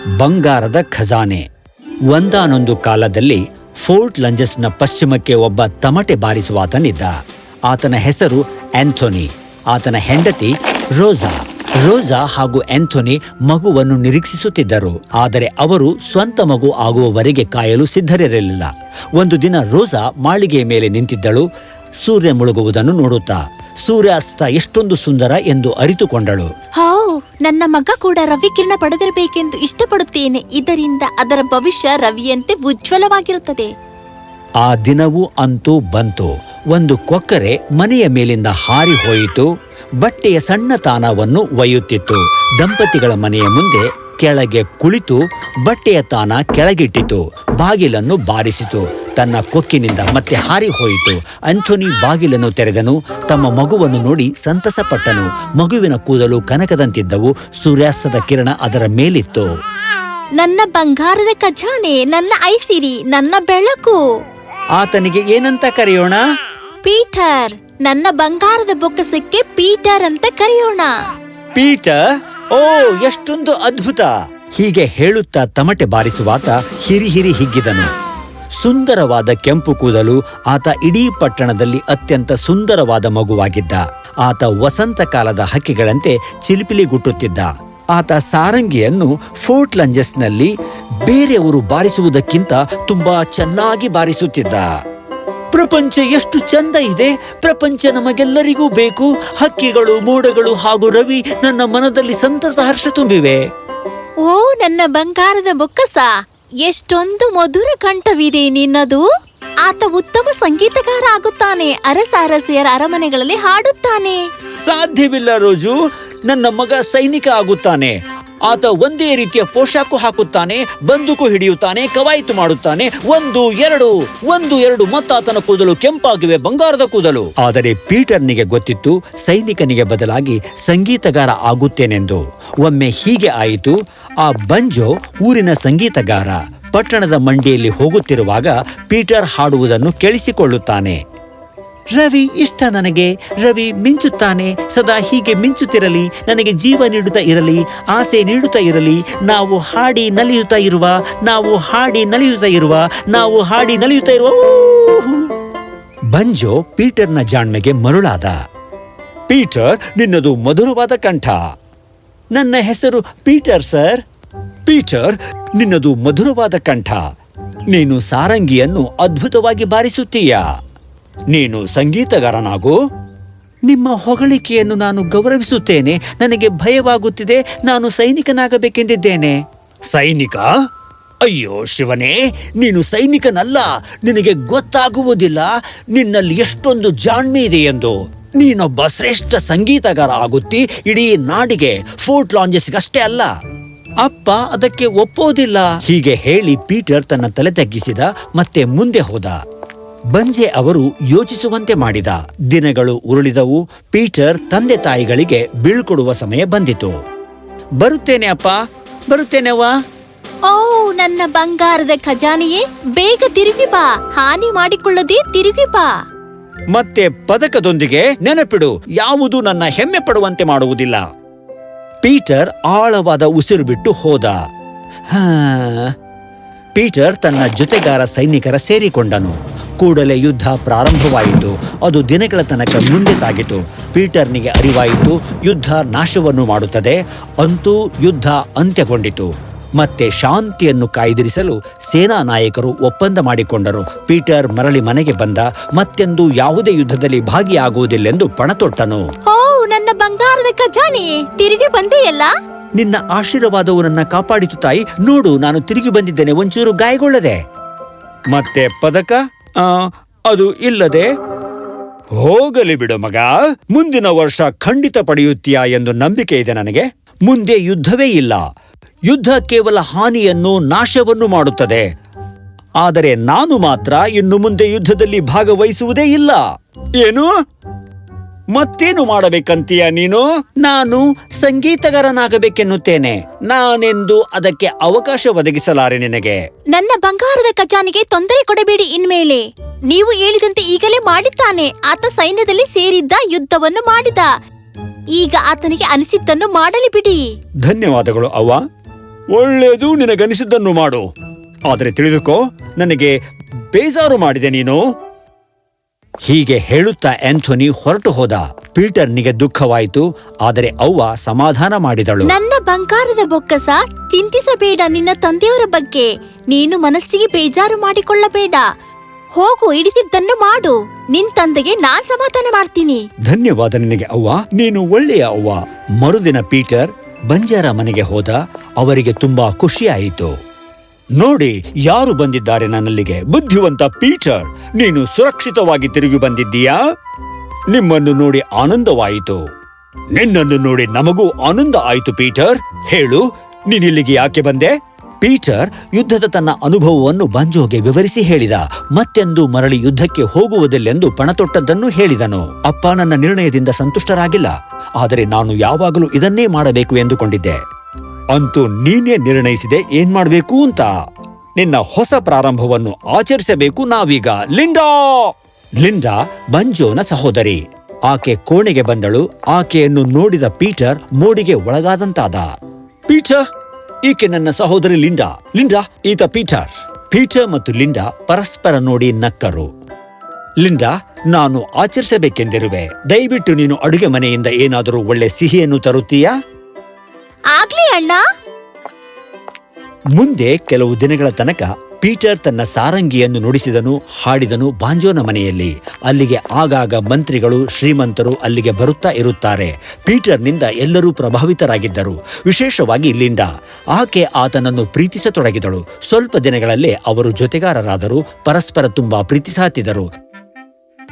ಬಂಗಾರದ ಖಜಾನೆ. ಒಂದಾನೊಂದು ಕಾಲದಲ್ಲಿ ಫೋರ್ಟ್ ಲಂಜಸ್ನ ಪಶ್ಚಿಮಕ್ಕೆ ಒಬ್ಬ ತಮಟೆ ಬಾರಿಸುವಾತನಿದ್ದ. ಆತನ ಹೆಸರು ಆಂಥೋನಿ. ಆತನ ಹೆಂಡತಿ ರೋಸಾ. ರೋಸಾ ಹಾಗೂ ಆಂಥೋನಿ ಮಗುವನ್ನು ನಿರೀಕ್ಷಿಸುತ್ತಿದ್ದರು. ಆದರೆ ಅವರು ಸ್ವಂತ ಮಗು ಆಗುವವರೆಗೆ ಕಾಯಲು ಸಿದ್ಧರಿರಲಿಲ್ಲ. ಒಂದು ದಿನ ರೋಸಾ ಮಾಳಿಗೆಯ ಮೇಲೆ ನಿಂತಿದ್ದಳು. ಸೂರ್ಯ ಮುಳುಗುವುದನ್ನು ನೋಡುತ್ತಾ ಸೂರ್ಯಾಸ್ತ ಎಷ್ಟೊಂದು ಸುಂದರ ಎಂದು ಅರಿತುಕೊಂಡಳು. ನನ್ನ ಮಗ ಕೂಡ ರವಿಕಿರಣ ಪಡೆದಿರಬೇಕೆಂದು ಇಷ್ಟಪಡುತ್ತೇನೆ. ಇದರಿಂದ ಅದರ ಭವಿಷ್ಯ ರವಿಯಂತೆ ಉಜ್ವಲವಾಗಿರುತ್ತದೆ. ಆ ದಿನವೂ ಅಂತೂ ಬಂತು. ಒಂದು ಕೊಕ್ಕರೆ ಮನೆಯ ಮೇಲಿಂದ ಹಾರಿ ಹೋಯಿತು. ಬಟ್ಟೆಯ ಸಣ್ಣ ತಾಣವನ್ನು ಒಯ್ಯುತ್ತಿತ್ತು. ದಂಪತಿಗಳ ಮನೆಯ ಮುಂದೆ ಕೆಳಗೆ ಕುಳಿತು ಬಟ್ಟೆಯ ತಾಣ ಕೆಳಗಿಟ್ಟಿತು. ಬಾಗಿಲನ್ನು ಬಾರಿಸಿತು. ತನ್ನ ಕೊಕ್ಕಿನಿಂದ ಮತ್ತೆ ಹಾರಿ ಹೋಯಿತು. ಆಂಥೋನಿ ಬಾಗಿಲನ್ನು ತೆರೆದನು. ತಮ್ಮ ಮಗುವನ್ನು ನೋಡಿ ಸಂತಸಪಟ್ಟನು. ಮಗುವಿನ ಕೂದಲು ಕನಕದಂತಿದ್ದವು. ಸೂರ್ಯಾಸ್ತದ ಕಿರಣ ಅದರ ಮೇಲಿತ್ತು. ನನ್ನ ಬಂಗಾರದ ಖಜಾನೆ, ನನ್ನ ಐಸಿರಿ, ನನ್ನ ಬೆಳಕು. ಆತನಿಗೆ ಏನಂತ ಕರೆಯೋಣ? ಪೀಟರ್. ನನ್ನ ಬಂಗಾರದ ಬೊಕ್ಕಸಕ್ಕೆ ಪೀಟರ್ ಅಂತ ಕರೆಯೋಣ. ಪೀಟರ್? ಓ, ಎಷ್ಟೊಂದು ಅದ್ಭುತ! ಹೀಗೆ ಹೇಳುತ್ತಾ ತಮಟೆ ಬಾರಿಸುವಾತ ಹಿರಿ ಹಿಗ್ಗಿದನು. ಸುಂದರವಾದ ಕೆಂಪು ಕೂದಲು. ಆತ ಇಡೀ ಪಟ್ಟಣದಲ್ಲಿ ಅತ್ಯಂತ ಸುಂದರವಾದ ಮಗುವಾಗಿದ್ದ. ಆತ ವಸಂತ ಕಾಲದ ಹಕ್ಕಿಗಳಂತೆ ಚಿಲಿಪಿಲಿಗುಟ್ಟುತ್ತಿದ್ದ. ಆತ ಸಾರಂಗಿಯನ್ನು ಫೋರ್ಟ್ ಲಂಜಸ್ನಲ್ಲಿ ಬೇರೆಯವರು ಬಾರಿಸುವುದಕ್ಕಿಂತ ತುಂಬಾ ಚೆನ್ನಾಗಿ ಬಾರಿಸುತ್ತಿದ್ದ. ಪ್ರಪಂಚ ಎಷ್ಟು ಚಂದ ಇದೆ! ಪ್ರಪಂಚ ನಮಗೆಲ್ಲರಿಗೂ ಬೇಕು. ಹಕ್ಕಿಗಳು, ಮೋಡಗಳು ಹಾಗೂ ರವಿ ನನ್ನ ಮನದಲ್ಲಿ ಸಂತಸ ಹರ್ಷ ತುಂಬಿವೆ. ಓ ನನ್ನ ಬಂಗಾರದ ಬೊಕ್ಕಸ, ಎಷ್ಟೊಂದು ಮಧುರ ಕಂಠವಿದೆ ನಿನ್ನದು. ಆತ ಉತ್ತಮ ಸಂಗೀತಗಾರ ಆಗುತ್ತಾನೆ. ಅರಸ ಅರಸಿಯರ ಅರಮನೆಗಳಲ್ಲಿ ಹಾಡುತ್ತಾನೆ. ಸಾಧ್ಯವಿಲ್ಲ ರೋಜು, ನನ್ನ ಮಗ ಸೈನಿಕ ಆಗುತ್ತಾನೆ. ಆತ ಒಂದೇ ರೀತಿಯ ಪೋಷಾಕು ಹಾಕುತ್ತಾನೆ, ಬಂದೂಕು ಹಿಡಿಯುತ್ತಾನೆ, ಕವಾಯಿತು ಮಾಡುತ್ತಾನೆ. ಒಂದು ಎರಡು ಮತ್ತಾತನ ಕೂದಲು ಕೆಂಪಾಗಿವೆ, ಬಂಗಾರದ ಕೂದಲು. ಆದರೆ ಪೀಟರ್ನಿಗೆ ಗೊತ್ತಿತ್ತು ಸೈನಿಕನಿಗೆ ಬದಲಾಗಿ ಸಂಗೀತಗಾರ ಆಗುತ್ತೇನೆಂದು. ಒಮ್ಮೆ ಹೀಗೆ ಆಯಿತು. ಆ ಬಂಜೋ ಊರಿನ ಸಂಗೀತಗಾರ ಪಟ್ಟಣದ ಮಂಡಿಯಲ್ಲಿ ಹೋಗುತ್ತಿರುವಾಗ ಪೀಟರ್ ಹಾಡುವುದನ್ನು ಕೇಳಿಸಿಕೊಳ್ಳುತ್ತಾನೆ. ರವಿ ಇಷ್ಟ ನನಗೆ. ರವಿ ಮಿಂಚುತ್ತಾನೆ. ಸದಾ ಹೀಗೆ ಮಿಂಚುತ್ತಿರಲಿ, ನನಗೆ ಜೀವ ನೀಡುತ್ತಾ ಇರಲಿ, ಆಸೆ ನೀಡುತ್ತಾ ಇರಲಿ. ನಾವು ಹಾಡಿ ನಲಿಯುತ್ತಾ ಇರುವ, ನಾವು ಹಾಡಿ ನಲಿಯುತ್ತಾ ಇರುವ, ನಾವು ಹಾಡಿ ನಲಿಯುತ್ತಾ ಇರುವ. ಬಂಜೋ ಪೀಟರ್ನ ಜಾಣ್ಮೆಗೆ ಮರುಳಾದ. ಪೀಟರ್, ನಿನ್ನದು ಮಧುರವಾದ ಕಂಠ. ನನ್ನ ಹೆಸರು ಪೀಟರ್ ಸರ್. ಪೀಟರ್, ನಿನ್ನದು ಮಧುರವಾದ ಕಂಠ. ನೀನು ಸಾರಂಗಿಯನ್ನು ಅದ್ಭುತವಾಗಿ ಬಾರಿಸುತ್ತೀಯಾ. ನೀನು ಸಂಗೀತಗಾರನಾಗು. ನಿಮ್ಮ ಹೊಗಳಿಕೆಯನ್ನು ನಾನು ಗೌರವಿಸುತ್ತೇನೆ. ನನಗೆ ಭಯವಾಗುತ್ತಿದೆ. ನಾನು ಸೈನಿಕನಾಗಬೇಕೆಂದಿದ್ದೇನೆ. ಸೈನಿಕ? ಅಯ್ಯೋ ಶಿವನೇ, ನೀನು ಸೈನಿಕನಲ್ಲ. ನಿನಗೆ ಗೊತ್ತಾಗುವುದಿಲ್ಲ ನಿನ್ನಲ್ಲಿ ಎಷ್ಟೊಂದು ಜಾಣ್ಮೆ ಇದೆ ಎಂದು. ನೀನೊಬ್ಬ ಶ್ರೇಷ್ಠ ಸಂಗೀತಗಾರ ಆಗುತ್ತಿ ಇಡೀ ನಾಡಿಗೆ, ಫೋರ್ಟ್ ಲಾಂಜಸ್ಗಷ್ಟೇ ಅಲ್ಲ. ಅಪ್ಪ ಅದಕ್ಕೆ ಒಪ್ಪೋದಿಲ್ಲ. ಹೀಗೆ ಹೇಳಿ ಪೀಟರ್ ತನ್ನ ತಲೆ ತಗ್ಗಿಸಿದ. ಮತ್ತೆ ಮುಂದೆ ಹೋದ. ಬಂಜೆ ಅವರು ಯೋಚಿಸುವಂತೆ ಮಾಡಿದ. ದಿನಗಳು ಉರುಳಿದವು. ಪೀಟರ್ ತಂದೆ ತಾಯಿಗಳಿಗೆ ಬೀಳ್ಕೊಡುವ ಸಮಯ ಬಂದಿತು. ಬರುತ್ತೇನೆ ಅಪ್ಪ, ಬರುತ್ತೇನೆವ್ವ. ಓ ನನ್ನ ಬಂಗಾರದ ಖಜಾನೆಯೇ, ಬೇಗ ತಿರುಗಿ ಬಾ. ಹಾನಿ ಮಾಡಿಕೊಳ್ಳದೆ ತಿರುಗಿ ಬಾ. ಮತ್ತೆ ಪದಕದೊಂದಿಗೆ ನೆನಪಿಡು, ಯಾವುದು ನನ್ನ ಹೆಮ್ಮೆ ಪಡುವಂತೆ ಮಾಡುವುದಿಲ್ಲ. ಪೀಟರ್ ಆಳವಾದ ಉಸಿರು ಬಿಟ್ಟು ಹೋದ. ಪೀಟರ್ ತನ್ನ ಜೊತೆಗಾರ ಸೈನಿಕರ ಸೇರಿಕೊಂಡನು. ಕೂಡಲೇ ಯುದ್ಧ ಪ್ರಾರಂಭವಾಯಿತು. ಅದು ದಿನಗಳ ತನಕ ಮುಂದೆ ಸಾಗಿತು. ಪೀಟರ್ನಿಗೆ ಅರಿವಾಯಿತು ಯುದ್ಧ ನಾಶವನ್ನು ಮಾಡುತ್ತದೆ. ಅಂತೂ ಯುದ್ಧ ಅಂತ್ಯಗೊಂಡಿತು. ಮತ್ತೆ ಶಾಂತಿಯನ್ನು ಕಾಯ್ದಿರಿಸಲು ಸೇನಾ ನಾಯಕರು ಒಪ್ಪಂದ ಮಾಡಿಕೊಂಡರು. ಪೀಟರ್ ಮರಳಿ ಮನೆಗೆ ಬಂದ. ಮತ್ತೆಂದು ಯಾವುದೇ ಯುದ್ಧದಲ್ಲಿ ಭಾಗಿಯಾಗುವುದಿಲ್ಲೆಂದು ಪಣತೊಟ್ಟನು. ಓ ನನ್ನ ಬಂಗಾರದ ಖಜಾನೆ, ತಿರುಗಿ ಬಂದೆಯಲ್ಲ. ನಿನ್ನ ಆಶೀರ್ವಾದವು ನನ್ನ ಕಾಪಾಡಿತು ತಾಯಿ. ನೋಡು, ನಾನು ತಿರುಗಿ ಬಂದಿದ್ದೇನೆ, ಒಂಚೂರು ಗಾಯಗೊಳ್ಳದೆ. ಮತ್ತೆ ಪದಕ? ಅದು ಇಲ್ಲದೆ. ಹೋಗಲಿ ಬಿಡು ಮಗ, ಮುಂದಿನ ವರ್ಷ ಖಂಡಿತ ಪಡೆಯುತ್ತೀಯಾ ಎಂದು ನಂಬಿಕೆ ಇದೆ ನನಗೆ. ಮುಂದೆ ಯುದ್ಧವೇ ಇಲ್ಲ. ಯುದ್ಧ ಕೇವಲ ಹಾನಿಯನ್ನು, ನಾಶವನ್ನು ಮಾಡುತ್ತದೆ. ಆದರೆ ನಾನು ಮಾತ್ರ ಇನ್ನು ಮುಂದೆ ಯುದ್ಧದಲ್ಲಿ ಭಾಗವಹಿಸುವುದೇ ಇಲ್ಲ. ಏನು? ಮತ್ತೇನು ಮಾಡಬೇಕಂತೀಯ ನೀನು? ನಾನು ಸಂಗೀತಗಾರನಾಗಬೇಕೆನ್ನುತ್ತೇನೆ. ನಾನೆಂದು ಅದಕ್ಕೆ ಅವಕಾಶ ಒದಗಿಸಲಾರೆ ನಿನಗೆ. ನನ್ನ ಬಂಗಾರದ ಖಜಾನೆಗೆ ತೊಂದರೆ ಕೊಡಬೇಡಿ ಇನ್ಮೇಲೆ. ನೀವು ಹೇಳಿದಂತೆ ಈಗಲೇ ಮಾಡಿದ್ದಾನೆ. ಆತ ಸೈನ್ಯದಲ್ಲಿ ಸೇರಿದ್ದ, ಯುದ್ಧವನ್ನು ಮಾಡಿದ. ಈಗ ಆತನಿಗೆ ಅನಿಸಿದ್ದನ್ನು ಮಾಡಲಿ ಬಿಡಿ. ಧನ್ಯವಾದಗಳು ಅವ್ವ. ಒಳ್ಳೇದು, ನಿನಗನಿಸಿದ್ದನ್ನು ಮಾಡು. ಆದರೆ ತಿಳಿದುಕೋ, ನನಗೆ ಬೇಜಾರು ಮಾಡಿದೆ ನೀನು. ಹೀಗೆ ಹೇಳುತ್ತಾ ಆಂಥೋನಿ ಹೊರಟು ಹೋದ. ಪೀಟರ್ನಿಗೆ ದುಃಖವಾಯಿತು, ಆದರೆ ಅವ್ವ ಸಮಾಧಾನ ಮಾಡಿದಳು. ನನ್ನ ಬಂಗಾರದ ಬೊಕ್ಕಸ, ಚಿಂತಿಸಬೇಡ ನಿನ್ನ ತಂದೆಯವರ ಬಗ್ಗೆ. ನೀನು ಮನಸ್ಸಿಗೆ ಬೇಜಾರು ಮಾಡಿಕೊಳ್ಳಬೇಡ. ಹೋಗು, ಇಡಿಸಿದ್ದನ್ನು ಮಾಡು. ನಿನ್ ತಂದೆಗೆ ನಾನ್ ಸಮಾಧಾನ ಮಾಡ್ತೀನಿ. ಧನ್ಯವಾದ ನಿನಗೆ ಅವ್ವ, ನೀನು ಒಳ್ಳೆಯ ಅವ್ವ. ಮರುದಿನ ಪೀಟರ್ ಬಂಜಾರ ಮನೆಗೆ ಹೋದ. ಅವರಿಗೆ ತುಂಬಾ ಖುಷಿಯಾಯಿತು. ನೋಡಿ, ಯಾರು ಬಂದಿದ್ದಾರೆ ನನ್ನಲ್ಲಿಗೆ. ಬುದ್ಧಿವಂತ ಪೀಟರ್, ನೀನು ಸುರಕ್ಷಿತವಾಗಿ ತಿರುಗಿ ಬಂದಿದ್ದೀಯಾ? ನಿಮ್ಮನ್ನು ನೋಡಿ ಆನಂದವಾಯಿತು. ನಿನ್ನನ್ನು ನೋಡಿ ನಮಗೂ ಆನಂದ ಆಯಿತು ಪೀಟರ್. ಹೇಳು, ನೀನಿಲ್ಲಿಗೆ ಯಾಕೆ ಬಂದೆ? ಪೀಟರ್ ಯುದ್ಧದ ತನ್ನ ಅನುಭವವನ್ನು ಬಂಜೋಗೆ ವಿವರಿಸಿ ಹೇಳಿದ. ಮತ್ತೆಂದು ಮರಳಿ ಯುದ್ಧಕ್ಕೆ ಹೋಗುವುದಿಲ್ಲೆಂದು ಪಣತೊಟ್ಟದ್ದನ್ನು ಹೇಳಿದನು. ಅಪ್ಪ ನನ್ನ ನಿರ್ಣಯದಿಂದ ಸಂತುಷ್ಟರಾಗಿಲ್ಲ, ಆದರೆ ನಾನು ಯಾವಾಗಲೂ ಇದನ್ನೇ ಮಾಡಬೇಕು ಎಂದುಕೊಂಡಿದ್ದೆ. ಅಂತೂ ನೀನೇ ನಿರ್ಣಯಿಸಿದೆ ಏನ್ ಮಾಡ್ಬೇಕು ಅಂತ. ನಿನ್ನ ಹೊಸ ಪ್ರಾರಂಭವನ್ನು ಆಚರಿಸಬೇಕು ನಾವೀಗ. ಲಿಂಡಾ ಬಂಜೋನ ಸಹೋದರಿ. ಆಕೆ ಕೋಣೆಗೆ ಬಂದಳು. ಆಕೆಯನ್ನು ನೋಡಿದ ಪೀಟರ್ ಮೋಡಿಗೆ ಒಳಗಾದಂತಾದ. ಪೀಟರ್, ಈಕೆ ನನ್ನ ಸಹೋದರಿ ಲಿಂಡಾ. ಈತ ಪೀಟರ್. ಪೀಟರ್ ಮತ್ತು ಲಿಂಡಾ ಪರಸ್ಪರ ನೋಡಿ ನಕ್ಕರು. ಲಿಂಡಾ, ನಾನು ಆಚರಿಸಬೇಕೆಂದಿರುವೆ. ದಯವಿಟ್ಟು ನೀನು ಅಡುಗೆ ಮನೆಯಿಂದ ಏನಾದರೂ ಒಳ್ಳೆ ಸಿಹಿಯನ್ನು ತರುತ್ತೀಯಾ? ಆಗ್ಲಿ ಅಣ್ಣ. ಮುಂದೆ ಕೆಲವು ದಿನಗಳ ತನಕ ಪೀಟರ್ ತನ್ನ ಸಾರಂಗಿಯನ್ನು ನುಡಿಸಿದನು, ಹಾಡಿದನು ಬಾಂಜೋನ ಮನೆಯಲ್ಲಿ. ಅಲ್ಲಿಗೆ ಆಗಾಗ ಮಂತ್ರಿಗಳು, ಶ್ರೀಮಂತರು ಅಲ್ಲಿಗೆ ಬರುತ್ತಾ ಇರುತ್ತಾರೆ. ಪೀಟರ್ನಿಂದ ಎಲ್ಲರೂ ಪ್ರಭಾವಿತರಾಗಿದ್ದರು, ವಿಶೇಷವಾಗಿ ಲಿಂಡಾ. ಆಕೆ ಆತನನ್ನು ಪ್ರೀತಿಸತೊಡಗಿದಳು. ಸ್ವಲ್ಪ ದಿನಗಳಲ್ಲೇ ಅವರು ಜೊತೆಗಾರರಾದರು, ಪರಸ್ಪರ ತುಂಬಾ ಪ್ರೀತಿಸಾತಿದರು.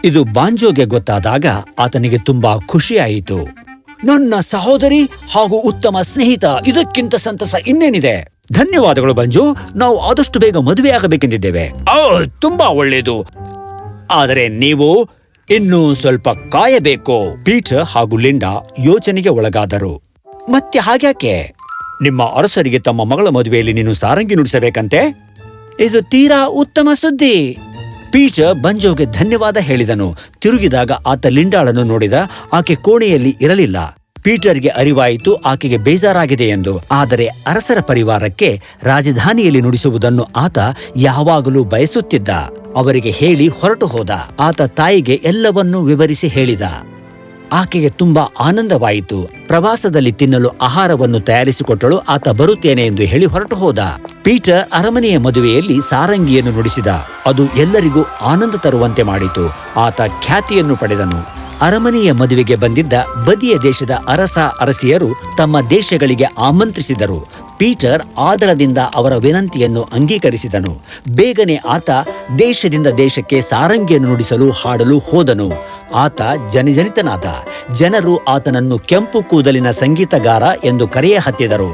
ಇದು ಬಾಂಜೋಗೆ ಗೊತ್ತಾದಾಗ ಆತನಿಗೆ ತುಂಬಾ ಖುಷಿಯಾಯಿತು. ನನ್ನ ಸಹೋದರಿ ಹಾಗೂ ಉತ್ತಮ ಸ್ನೇಹಿತ, ಇದಕ್ಕಿಂತ ಸಂತಸ ಇನ್ನೇನಿದೆ. ಧನ್ಯವಾದಗಳು ಬಂಜು, ನಾವು ಆದಷ್ಟು ಬೇಗ ಮದುವೆಯಾಗಬೇಕೆಂದಿದ್ದೇವೆ. ತುಂಬಾ ಒಳ್ಳೆಯದು, ಆದರೆ ನೀವು ಇನ್ನೂ ಸ್ವಲ್ಪ ಕಾಯಬೇಕು. ಪೀಟರ್ ಹಾಗೂ ಲಿಂಡಾ ಯೋಚನೆಗೆ ಒಳಗಾದರು. ಮತ್ತೆ ಹಾಗ್ಯಾಕೆ? ನಿಮ್ಮ ಅರಸರಿಗೆ ತಮ್ಮ ಮಗಳ ಮದುವೆಯಲ್ಲಿ ನೀನು ಸಾರಂಗಿ ನುಡಿಸಬೇಕಂತೆ? ಇದು ತೀರಾ ಉತ್ತಮ ಸುದ್ದಿ. ಪೀಟರ್ ಬಂಜೋಗೆ ಧನ್ಯವಾದ ಹೇಳಿದನು. ತಿರುಗಿದಾಗ ಆತ ಲಿಂಡಾಳನ್ನು ನೋಡಿದ. ಆಕೆ ಕೋಣೆಯಲ್ಲಿ ಇರಲಿಲ್ಲ. ಪೀಟರ್ಗೆ ಅರಿವಾಯಿತು ಆಕೆಗೆ ಬೇಜಾರಾಗಿದೆ ಎಂದು. ಆದರೆ ಅರಸರ ಪರಿವಾರಕ್ಕೆ ರಾಜಧಾನಿಯಲ್ಲಿ ನುಡಿಸುವುದನ್ನು ಆತ ಯಾವಾಗಲೂ ಬಯಸುತ್ತಿದ್ದ. ಅವರಿಗೆ ಹೇಳಿ ಹೊರಟು ಹೋದ. ಆತ ತಾಯಿಗೆ ಎಲ್ಲವನ್ನೂ ವಿವರಿಸಿ ಹೇಳಿದ. ಆಕೆಗೆ ತುಂಬಾ ಆನಂದವಾಯಿತು. ಪ್ರವಾಸದಲ್ಲಿ ತಿನ್ನಲು ಆಹಾರವನ್ನು ತಯಾರಿಸಿಕೊಟ್ಟಳು. ಆತ ಬರುತ್ತೇನೆ ಎಂದು ಹೇಳಿ ಹೊರಟು ಹೋದ. ಪೀಟರ್ ಅರಮನೆಯ ಮದುವೆಯಲ್ಲಿ ಸಾರಂಗಿಯನ್ನು ನುಡಿಸಿದ. ಅದು ಎಲ್ಲರಿಗೂ ಆನಂದ ತರುವಂತೆ ಮಾಡಿತು. ಆತ ಖ್ಯಾತಿಯನ್ನು ಪಡೆದನು. ಅರಮನೆಯ ಮದುವೆಗೆ ಬಂದಿದ್ದ ಬದಿಯ ದೇಶದ ಅರಸ ಅರಸಿಯರು ತಮ್ಮ ದೇಶಗಳಿಗೆ ಆಮಂತ್ರಿಸಿದರು. ಪೀಟರ್ ಆದರದಿಂದ ಅವರ ವಿನಂತಿಯನ್ನು ಅಂಗೀಕರಿಸಿದನು. ಬೇಗನೆ ಆತ ದೇಶದಿಂದ ದೇಶಕ್ಕೆ ಸಾರಂಗಿಯನ್ನು ನುಡಿಸಲು ಹಾಡಲು ಹೋದನು. ಆತ ಜನಜನಿತನಾದ. ಜನರು ಆತನನ್ನು ಕೆಂಪು ಕೂದಲಿನ ಸಂಗೀತಗಾರ ಎಂದು ಕರೆಯ ಹತ್ತಿದರು.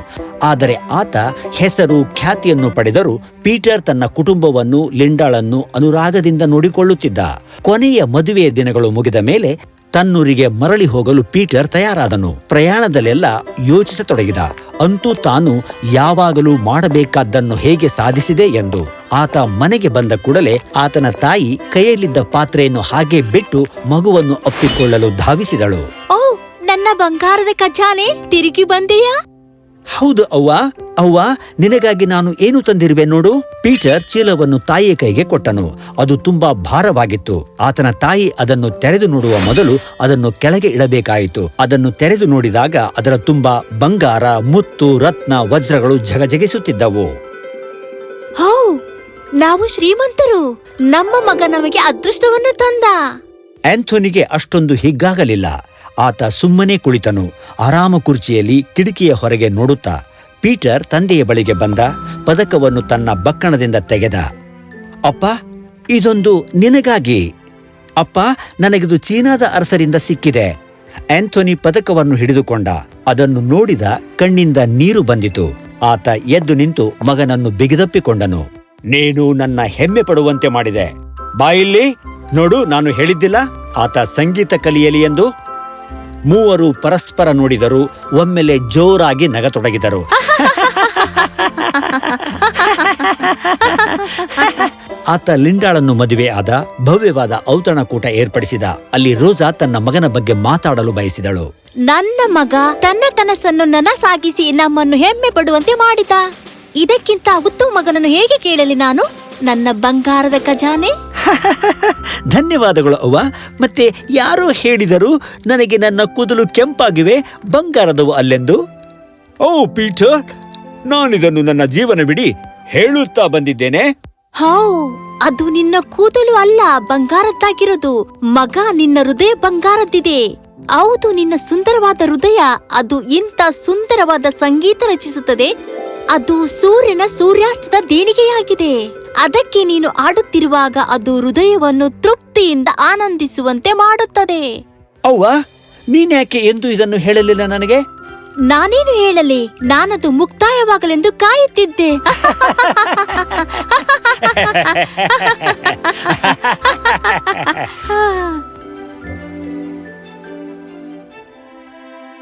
ಆದರೆ ಆತ ಹೆಸರು ಖ್ಯಾತಿಯನ್ನು ಪಡೆದರೂ ಪೀಟರ್ ತನ್ನ ಕುಟುಂಬವನ್ನು, ಲಿಂಡಾಳನ್ನು ಅನುರಾಗದಿಂದ ನೋಡಿಕೊಳ್ಳುತ್ತಿದ್ದ. ಕೊನೆಯ ಮದುವೆಯ ದಿನಗಳು ಮುಗಿದ ಮೇಲೆ ತನ್ನೂರಿಗೆ ಮರಳಿ ಹೋಗಲು ಪೀಟರ್ ತಯಾರಾದನು. ಪ್ರಯಾಣದಲ್ಲೆಲ್ಲ ಯೋಚಿಸತೊಡಗಿದ. ಅಂತೂ ತಾನು ಯಾವಾಗಲೂ ಮಾಡಬೇಕಾದ್ದನ್ನು ಹೇಗೆ ಸಾಧಿಸಿದೆ ಎಂದು. ಆತ ಮನೆಗೆ ಬಂದ ಕೂಡಲೇ ಆತನ ತಾಯಿ ಕೈಯಲ್ಲಿದ್ದ ಪಾತ್ರೆಯನ್ನು ಹಾಗೆ ಬಿಟ್ಟು ಮಗುವನ್ನು ಅಪ್ಪಿಕೊಳ್ಳಲು ಧಾವಿಸಿದಳು. ಓ, ನನ್ನ ಬಂಗಾರದ ಖಜಾನೆ, ತಿರುಗಿ ಬಂದೆಯಾ? ಹೌದು ಅವ್ವ, ನಿನಗಾಗಿ ನಾನು ಏನು ತಂದಿರುವೆ ನೋಡು. ಪೀಟರ್ ಚೀಲವನ್ನು ತಾಯಿಯ ಕೈಗೆ ಕೊಟ್ಟನು. ಅದು ತುಂಬಾ ಭಾರವಾಗಿತ್ತು. ಆತನ ತಾಯಿ ಅದನ್ನು ತೆರೆದು ನೋಡುವ ಮೊದಲು ಅದನ್ನು ಕೆಳಗೆ ಇಡಬೇಕಾಯಿತು. ಅದನ್ನು ತೆರೆದು ನೋಡಿದಾಗ ಅದರ ತುಂಬಾ ಬಂಗಾರ, ಮುತ್ತು, ರತ್ನ, ವಜ್ರಗಳು ಝಗಝಗಿಸುತ್ತಿದ್ದವು. ಹೋ, ನಾವು ಶ್ರೀಮಂತರು. ನಮ್ಮ ಮಗ ನಮಗೆ ಅದೃಷ್ಟವನ್ನು ತಂದ. ಆಂಥೋನಿಗೆ ಅಷ್ಟೊಂದು ಹಿಗ್ಗಾಗಲಿಲ್ಲ. ಆತ ಸುಮ್ಮನೆ ಕುಳಿತನು, ಆರಾಮ ಕುರ್ಚಿಯಲ್ಲಿ ಕಿಟಕಿಯ ಹೊರಗೆ ನೋಡುತ್ತಾ. ಪೀಟರ್ ತಂದೆಯ ಬಳಿಗೆ ಬಂದ. ಪದಕವನ್ನು ತನ್ನ ಬಕ್ಕಣದಿಂದ ತೆಗೆದ. ಅಪ್ಪ, ಇದೊಂದು ನಿನಗಾಗಿ. ಅಪ್ಪ, ನನಗಿದು ಚೀನಾದ ಅರಸರಿಂದ ಸಿಕ್ಕಿದೆ. ಆಂಥೋನಿ ಪದಕವನ್ನು ಹಿಡಿದುಕೊಂಡ. ಅದನ್ನು ನೋಡಿದ ಕಣ್ಣಿಂದ ನೀರು ಬಂದಿತು. ಆತ ಎದ್ದು ನಿಂತು ಮಗನನ್ನು ಬಿಗಿದಪ್ಪಿಕೊಂಡನು. ನೀನು ನನ್ನ ಹೆಮ್ಮೆ ಪಡುವಂತೆ ಮಾಡಿದೆ. ಬಾಯಿಲ್ಲಿ ನೋಡು, ನಾನು ಹೇಳಿದ್ದಿಲ್ಲ ಆತ ಸಂಗೀತ ಕಲಿಯಲಿ ಎಂದು. ಮೂವರು ಪರಸ್ಪರ ನೋಡಿದರು. ಒಮ್ಮೆಲೆ ಜೋರಾಗಿ ನಗತೊಡಗಿದರು. ಆತ ಲಿಂಡಾಳನ್ನು ಮದುವೆ ಆದ. ಭವ್ಯವಾದ ಔತಣಕೂಟ ಏರ್ಪಡಿಸಿದ. ಅಲ್ಲಿ ರೋಸಾ ತನ್ನ ಮಗನ ಬಗ್ಗೆ ಮಾತಾಡಲು ಬಯಸಿದಳು. ನನ್ನ ಮಗ ತನ್ನ ಕನಸನ್ನು ನನಸಾಗಿಸಿ ನಮ್ಮನ್ನು ಹೆಮ್ಮೆ ಪಡುವಂತೆ ಮಾಡಿದ. ಇದಕ್ಕಿಂತ ಉತ್ತಮ ಮಗನನ್ನು ಹೇಗೆ ಕೇಳಲಿ ನಾನು, ನನ್ನ ಬಂಗಾರದ ಖಜಾನೆ? ಧನ್ಯವಾದಗಳು ಅವ್ವ. ಮತ್ತೆ ಯಾರೋ ಹೇಳಿದರು ನನಗೆ ನನ್ನ ಕೂದಲು ಕೆಂಪಾಗಿವೆ, ಬಂಗಾರದವು ಅಲ್ಲೆಂದು. ಓ ಪೀಟರ್, ನಾನಿದನ್ನು ನನ್ನ ಜೀವನವಿಡೀ ಹೇಳುತ್ತಾ ಬಂದಿದ್ದೇನೆ. ಹೌ, ಅದು ನಿನ್ನ ಕೂದಲು ಅಲ್ಲ, ಬಂಗಾರದ್ದಾಗಿರೋದು. ಮಗ, ನಿನ್ನ ಹೃದಯ ಬಂಗಾರದ್ದಿದೆ. ಹೌದು, ನಿನ್ನ ಸುಂದರವಾದ ಹೃದಯ. ಅದು ಇಂಥ ಸುಂದರವಾದ ಸಂಗೀತ ರಚಿಸುತ್ತದೆ. ಅದು ಸೂರ್ಯನ ಸೂರ್ಯಾಸ್ತದ ದೇಣಿಗೆಯಾಗಿದೆ. ಅದಕ್ಕೆ ನೀನು ಆಡುತ್ತಿರುವಾಗ ಅದು ಹೃದಯವನ್ನು ತೃಪ್ತಿಯಿಂದ ಆನಂದಿಸುವಂತೆ ಮಾಡುತ್ತದೆ. ಅವ್ವ, ನೀನ್ಯಾಕೆ ಎಂದು ಇದನ್ನು ಹೇಳಲಿಲ್ಲ ನನಗೆ? ನಾನೇನು ಹೇಳಲಿ, ನಾನದು ಮುಕ್ತಾಯವಾಗಲೆಂದು ಕಾಯುತ್ತಿದ್ದೆ.